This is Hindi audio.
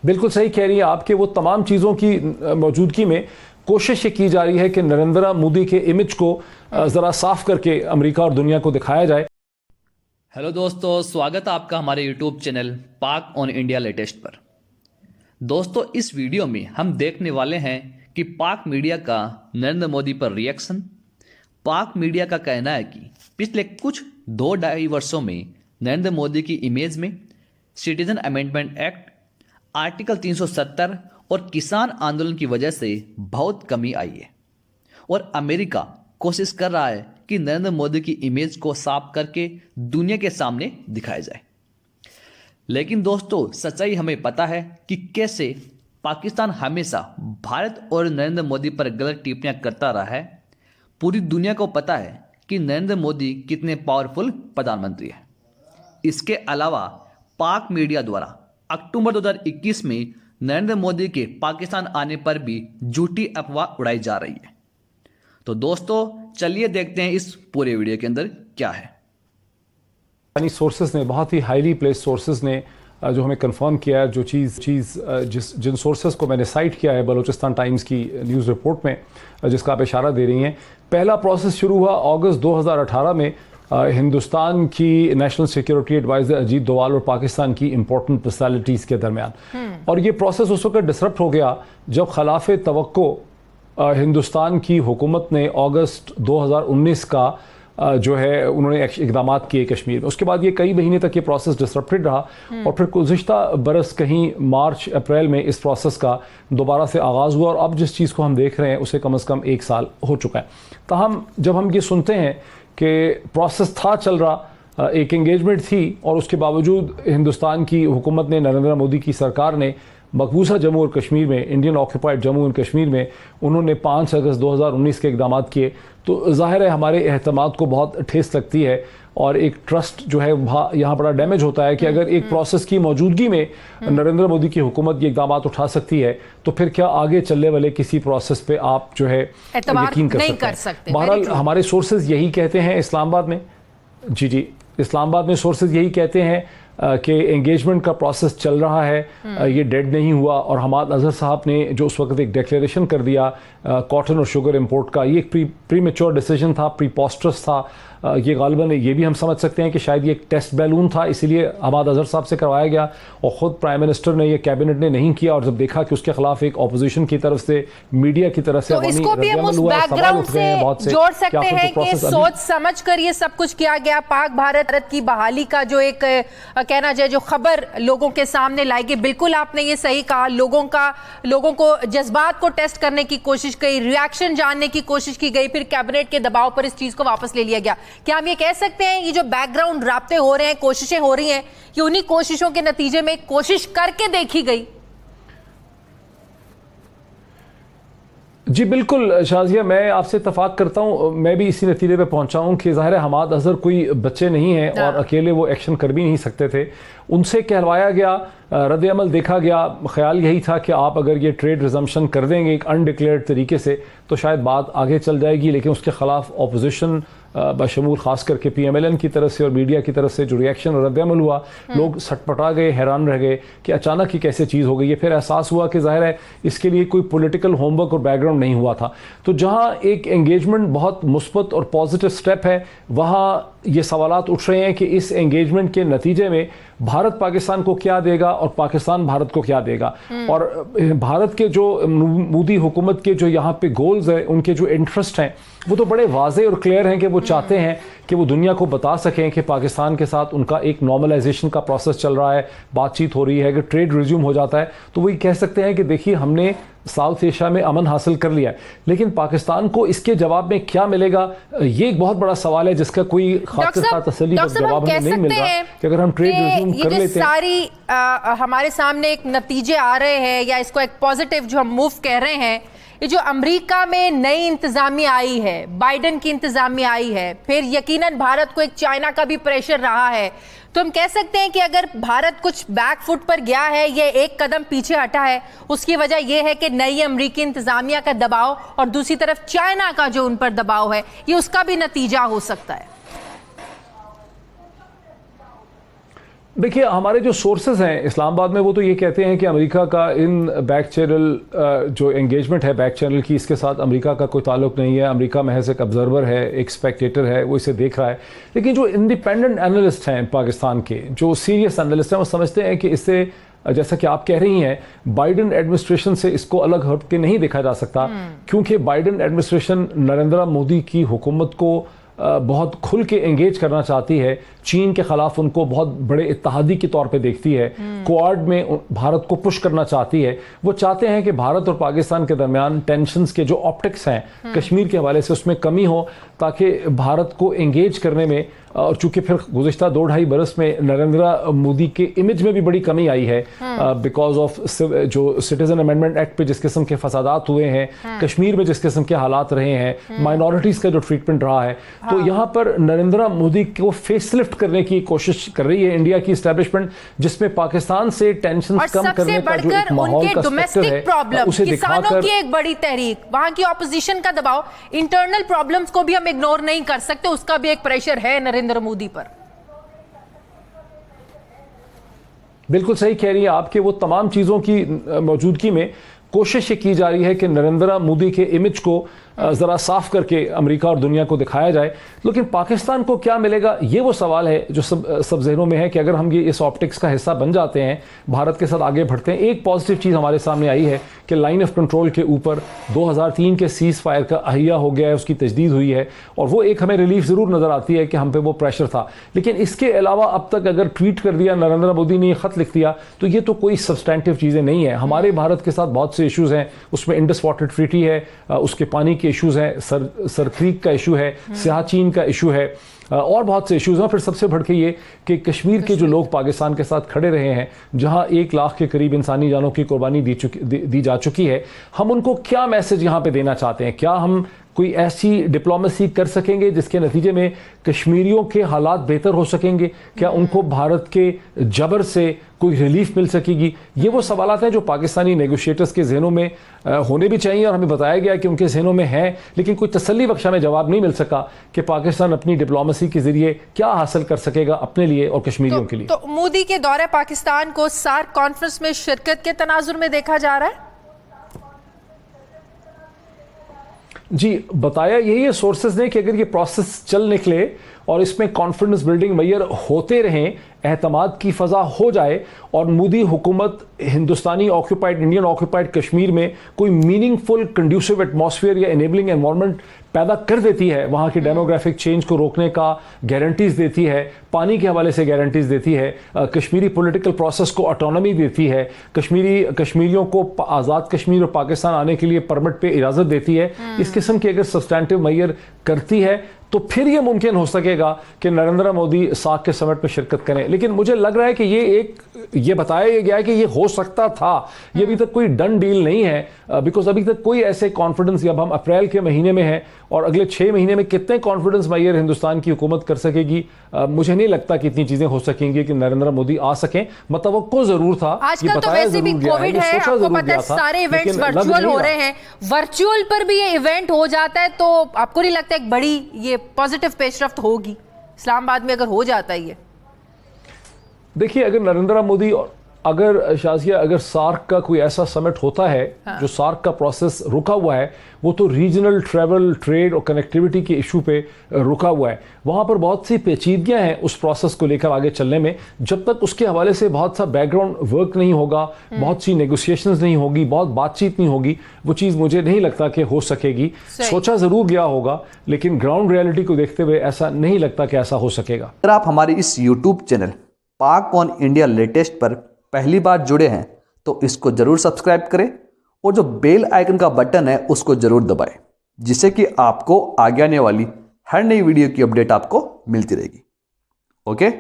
बिल्कुल सही कह रही है आपके वो तमाम चीज़ों की मौजूदगी में कोशिश ये की जा रही है कि नरेंद्र मोदी के इमेज को ज़रा साफ करके अमेरिका और दुनिया को दिखाया जाए। हेलो दोस्तों, स्वागत है आपका हमारे यूट्यूब चैनल पाक ऑन इंडिया लेटेस्ट पर। दोस्तों, इस वीडियो में हम देखने वाले हैं कि पाक मीडिया का नरेंद्र मोदी पर रिएक्शन। पाक मीडिया का कहना है कि पिछले कुछ 2-2.5 वर्षों में नरेंद्र मोदी की इमेज में सिटीजन अमेंडमेंट एक्ट, आर्टिकल 370 और किसान आंदोलन की वजह से बहुत कमी आई है और अमेरिका कोशिश कर रहा है कि नरेंद्र मोदी की इमेज को साफ करके दुनिया के सामने दिखाया जाए। लेकिन दोस्तों, सच्चाई हमें पता है कि कैसे पाकिस्तान हमेशा भारत और नरेंद्र मोदी पर गलत टिप्पणियां करता रहा है। पूरी दुनिया को पता है कि नरेंद्र मोदी कितने पावरफुल प्रधानमंत्री हैं। इसके अलावा पाक मीडिया द्वारा अक्टूबर 2021 में नरेंद्र मोदी के पाकिस्तान आने पर भी झूठी अफवाह उड़ाई जा रही है। तो दोस्तों, चलिए देखते हैं इस पूरे वीडियो के अंदर क्या है। यानी सोर्सेज ने, बहुत ही हाईली प्लेस सोर्सेज ने जो हमें कंफर्म किया है, जो जिन सोर्सेज को मैंने साइट किया है बलूचिस्तान टाइम्स की न्यूज़ रिपोर्ट में, जिसका आप इशारा दे रही हैं। पहला प्रोसेस शुरू हुआ अगस्त 2018 में हिंदुस्तान की national security adviser Ajit Doval और पाकिस्तान की इंपॉर्टेंट पर्सनैलिटीज़ के दरमियान। और ये प्रोसेस उस वक्त डिसरप्ट हो गया जब खिलाफ तवक्को हिंदुस्तान की हुकूमत ने अगस्त 2019 का जो है उन्होंने इकदाम किए कश्मीर में। उसके बाद ये कई महीने तक ये प्रोसेस डिसरप्टेड रहा और फिर गुज़िश्ता बरस कहीं मार्च अप्रैल में इस प्रोसेस का दोबारा से आगाज़ हुआ और अब जिस चीज़ को हम देख रहे हैं उसे कम से कम 1 साल हो चुका है। ताहम जब हम ये सुनते हैं कि प्रोसेस था चल रहा, एक एंगेजमेंट थी और उसके बावजूद हिंदुस्तान की हुकूमत ने, नरेंद्र मोदी की सरकार ने मकबूजा जम्मू और कश्मीर में, इंडियन ऑक्यूपाइड जम्मू और कश्मीर में उन्होंने 5 अगस्त 2019 के इकदाम किए, तो ज़ाहिर है हमारे एहतमाद को बहुत ठेस लगती है और एक ट्रस्ट जो है यहाँ बड़ा डैमेज होता है कि अगर एक प्रोसेस की मौजूदगी में नरेंद्र मोदी की हुकूमत ये इकदाम उठा सकती है तो फिर क्या आगे चलने वाले किसी प्रोसेस पे आप जो है यकीन कर सकते हैं। बहरहाल हमारे सोर्सेज यही कहते हैं इस्लामाबाद में, जी इस्लामाबाद में सोर्सेज यही कहते हैं कि एंगेजमेंट का प्रोसेस चल रहा है, ये डेड नहीं हुआ। और हमाद अजहर साहब ने जो उस वक्त एक डिक्लेरेशन कर दिया कॉटन और शुगर इंपोर्ट का, ये एक प्रीमेच्योर डिसीजन था, प्रीपोस्टरस था। ये गालिबन ये भी हम समझ सकते हैं कि शायद ये एक टेस्ट बैलून था, इसीलिए हमाद अजहर साहब से करवाया गया और ख़ुद प्राइम मिनिस्टर ने, ये कैबिनेट ने नहीं किया। और जब देखा कि उसके खिलाफ एक ऑपोजिशन की तरफ से, मीडिया की तरफ से, तो इसको भी हम उस बैकग्राउंड से जोड़ सकते हैं कि सोच समझ कर ये सब कुछ किया गया। पाक भारत की बहाली का जो एक कहना जाए, जो खबर लोगों के सामने लाई गई, बिल्कुल आपने ये सही कहा। लोगों को जज्बात को टेस्ट करने की कोशिश की, रिएक्शन जानने की कोशिश की गई, फिर कैबिनेट के दबाव पर इस चीज को वापस ले लिया गया। क्या हम ये कह सकते हैं ये जो बैकग्राउंड राब्ते हो रहे हैं, कोशिशें हो रही हैं, कि उन्हीं कोशिशों के नतीजे में कोशिश करके देखी गई? जी बिल्कुल शाजिया, मैं आपसे इत्तफाक करता हूँ। मैं भी इसी नतीजे पे पहुंचा हूँ कि ज़ाहिर है हमाद अजहर कोई बच्चे नहीं हैं और अकेले वो एक्शन कर भी नहीं सकते थे। उनसे कहलवाया गया, रद्द अमल देखा गया। ख्याल यही था कि आप अगर ये ट्रेड रिजम्पशन कर देंगे एक अनडिक्लेयर्ड तरीके से तो शायद बात आगे चल जाएगी। लेकिन उसके ख़िलाफ़ अपोजिशन बशमूल ख़ास करके PMLN की तरफ से और मीडिया की तरफ से जो रिएक्शन और रद्द-ए-अमल हुआ, लोग सटपटा गए, हैरान रह गए कि अचानक ही कैसे चीज़ हो गई है। फिर एहसास हुआ कि ज़ाहिर है इसके लिए कोई पॉलिटिकल होमवर्क और बैकग्राउंड नहीं हुआ था। तो जहाँ एक एंगेजमेंट बहुत मुस्बत और पॉजिटिव स्टेप है, वहाँ ये सवालात उठ रहे हैं कि इस एंगेजमेंट के नतीजे में भारत पाकिस्तान को क्या देगा और पाकिस्तान भारत को क्या देगा। और भारत के जो मोदी हुकूमत के जो यहाँ पे गोल्स हैं, उनके जो इंटरेस्ट हैं, वो तो बड़े वाज़े और क्लियर हैं कि वो चाहते हैं कि वो दुनिया को बता सकें कि पाकिस्तान के साथ उनका एक नॉर्मलाइजेशन का प्रोसेस चल रहा है, बातचीत हो रही है। अगर ट्रेड रिज्यूम हो जाता है तो वही कह सकते हैं कि देखिए हमने साउथ एशिया में अमन हासिल कर लिया है। लेकिन पाकिस्तान को इसके जवाब में क्या मिलेगा, ये एक बहुत बड़ा सवाल है जिसका कोई खातिर तसल्ली का जवाब हमें नहीं मिल रहा कि अगर हम ट्रेड रिज्यूम कर लेते हैं। सारी हमारे सामने एक नतीजे आ रहे हैं, या इसको एक पॉजिटिव जो हम मूव कह रहे हैं, ये जो अमेरिका में नई इंतजामिया आई है, बाइडेन की इंतजामिया आई है, फिर यकीनन भारत को एक चाइना का भी प्रेशर रहा है, तो हम कह सकते हैं कि अगर भारत कुछ बैक फुट पर गया है, ये एक कदम पीछे हटा है, उसकी वजह यह है कि नई अमेरिकी इंतजामिया का दबाव और दूसरी तरफ चाइना का जो उन पर दबाव है, ये उसका भी नतीजा हो सकता है। देखिए, हमारे जो सोर्सेज हैं इस्लामाबाद में वो तो ये कहते हैं कि अमेरिका का इन बैक चैनल जो एंगेजमेंट है बैक चैनल की, इसके साथ अमेरिका का कोई ताल्लुक नहीं है। अमेरिका महज एक ऑब्जर्वर है, एक स्पेक्टेटर है, वो इसे देख रहा है। लेकिन जो इंडिपेंडेंट एनालिस्ट हैं पाकिस्तान के, जो सीरियस एनालिस्ट हैं, वो समझते हैं कि इससे, जैसा कि आप कह रही हैं, बाइडेन एडमिनिस्ट्रेशन से इसको अलग हट के नहीं देखा जा सकता, क्योंकि बाइडेन एडमिनिस्ट्रेशन नरेंद्र मोदी की हुकूमत को बहुत खुल के एंगेज करना चाहती है। चीन के खिलाफ उनको बहुत बड़े इत्तेहादी के तौर पे देखती है। क्वाड में भारत को पुश करना चाहती है। वो चाहते हैं कि भारत और पाकिस्तान के दरमियान टेंशन्स के जो ऑप्टिक्स हैं कश्मीर के हवाले से, उसमें कमी हो, ताकि भारत को एंगेज करने में, और चूंकि फिर गुज़िश्ता 2-2.5 बरस में नरेंद्र मोदी के इमेज में भी बड़ी कमी आई है बिकॉज ऑफ जो सिटीजन अमेंडमेंट एक्ट पे जिस किस्म के फसादात हुए हैं, कश्मीर में जिस किस्म के हालात रहे हैं, माइनॉरिटीज़ का जो ट्रीटमेंट रहा है, तो यहाँ पर नरेंद्र मोदी को फेसलिफ्ट करने की कोशिश कर रही है इंडिया की एस्टैब्लिशमेंट, जिसमें पाकिस्तान से टेंशन कम करने का जो एक माहौल का स्पेक्टर है, उसे दिखाकर की एक बड़ी तहरीक, वहां की ऑपोजिशन का दबाव, इंटरनल प्रॉब्लम्स को भी हम इग्नोर नहीं कर सकते, उसका भी एक प्रेशर है नरेंद्र मोदी पर। बिल्कुल सही कह रही है आपके, वो तमाम चीजों की मौजूदगी में कोशिश ये की जा रही है कि नरेंद्र मोदी के इमेज को ज़रा साफ करके अमेरिका और दुनिया को दिखाया जाए। लेकिन पाकिस्तान को क्या मिलेगा, ये वो सवाल है जो सब जहनों में है कि अगर हम ये इस ऑप्टिक्स का हिस्सा बन जाते हैं, भारत के साथ आगे बढ़ते हैं। एक पॉजिटिव चीज़ हमारे सामने आई है कि लाइन ऑफ कंट्रोल के ऊपर 2003 के सीज़ फायर का अहिया हो गया है, उसकी तजदीद हुई है, और वो एक हमें रिलीफ ज़रूर नज़र आती है कि हम पे वो प्रेशर था। लेकिन इसके अलावा अब तक अगर ट्वीट कर दिया नरेंद्र मोदी ने, ख़त लिख दिया, तो ये तो कोई सब्सटैंटिव चीज़ें नहीं है। हमारे भारत के साथ बहुत से इशूज़ हैं, उसमें इंडस वाटर ट्रीटी है, उसके पानी के इशूज़ हैं, सर क्रीक का इशू है, सियाचिन का इशू है, और बहुत से इश्यूज हैं। फिर सबसे बढ़ के ये कि कश्मीर के जो लोग पाकिस्तान के साथ खड़े रहे हैं, जहां 1 लाख के करीब इंसानी जानों की कुर्बानी दी जा चुकी है, हम उनको क्या मैसेज यहां पे देना चाहते हैं? क्या हम कोई ऐसी डिप्लोमेसी कर सकेंगे जिसके नतीजे में कश्मीरियों के हालात बेहतर हो सकेंगे? क्या उनको भारत के जबर से कोई रिलीफ मिल सकेगी? ये वो सवालात हैं जो पाकिस्तानी नेगोशिएटर्स के जहनों में होने भी चाहिए, और हमें बताया गया कि उनके जहनों में है, लेकिन कोई तसल्ली बख्शा में जवाब नहीं मिल सका कि पाकिस्तान अपनी डिप्लोमेसी के जरिए क्या हासिल कर सकेगा अपने लिए और कश्मीरियों के लिए। तो मोदी के दौरे पाकिस्तान को सार्क कॉन्फ्रेंस में शिरकत के तनाजुर में देखा जा रहा है? जी, बताया यही है सोर्सेज ने कि अगर ये प्रोसेस चल निकले और इसमें कॉन्फिडेंस बिल्डिंग मैयर होते रहें, एहतमाद की फ़ज़ा हो जाए, और मोदी हुकूमत हिंदुस्तानी ऑक्यूपाइड, इंडियन ऑक्यूपाइड कश्मीर में कोई मीनिंगफुल कंड्यूसिव एटमॉस्फेयर या इनेबलिंग एनवायरनमेंट पैदा कर देती है, वहाँ की डेमोग्राफिक चेंज को रोकने का गारंटीज़ देती है, पानी के हवाले से गारंटीज़ देती है, कश्मीरी पॉलिटिकल प्रोसेस को ऑटोनॉमी देती है, कश्मीरियों को आज़ाद कश्मीर और पाकिस्तान आने के लिए परमिट पे इजाज़त देती है, इस किस्म की अगर सब्सटैंटिव मैयर करती है, तो फिर ये मुमकिन हो सकेगा कि नरेंद्र मोदी सार्क के समिट में शिरकत करें। लेकिन मुझे लग रहा है कि ये बताया गया है कि ये हो सकता था, ये अभी तक कोई डन डील नहीं है, बिकॉज अभी तक कोई ऐसे कॉन्फिडेंस, जब हम अप्रैल के महीने में हैं और अगले 6 महीने में कितने कॉन्फिडेंस मैयर हिंदुस्तान की हुकूमत कर सकेगी, मुझे नहीं लगता कि इतनी चीजें हो सकेंगी कि नरेंद्र मोदी आ सकें। मतलब जरूर था, आजकल तो वैसे भी कोविड है, आपको पता है सारे इवेंट्स वर्चुअल हो रहे हैं, वर्चुअल पर भी ये इवेंट हो जाता है, तो आपको नहीं लगता एक बड़ी ये पॉजिटिव पेशरफ्त होगी इस्लामाबाद में अगर हो जाता है ये? देखिए, अगर नरेंद्र मोदी, अगर शाजिया, अगर सार्क का कोई ऐसा समिट होता है, जो सार्क का प्रोसेस रुका हुआ है, वो तो रीजनल ट्रैवल, ट्रेड और कनेक्टिविटी के इशू पे रुका हुआ है। वहाँ पर बहुत सी पेचीदगियाँ हैं उस प्रोसेस को लेकर आगे चलने में। जब तक उसके हवाले से बहुत सा बैकग्राउंड वर्क नहीं होगा, बहुत सी नेगोशिएशंस नहीं होगी, बहुत बातचीत नहीं होगी, वो चीज़ मुझे नहीं लगता कि हो सकेगी। सोचा ज़रूर गया होगा, लेकिन ग्राउंड रियलिटी को देखते हुए ऐसा नहीं लगता कि ऐसा हो सकेगा। अगर आप हमारे इस यूट्यूब चैनल पाक ऑन इंडिया लेटेस्ट पर पहली बार जुड़े हैं तो इसको जरूर सब्सक्राइब करें, और जो बेल आइकन का बटन है उसको जरूर दबाएं, जिससे कि आपको आगे आने वाली हर नई वीडियो की अपडेट आपको मिलती रहेगी। ओके।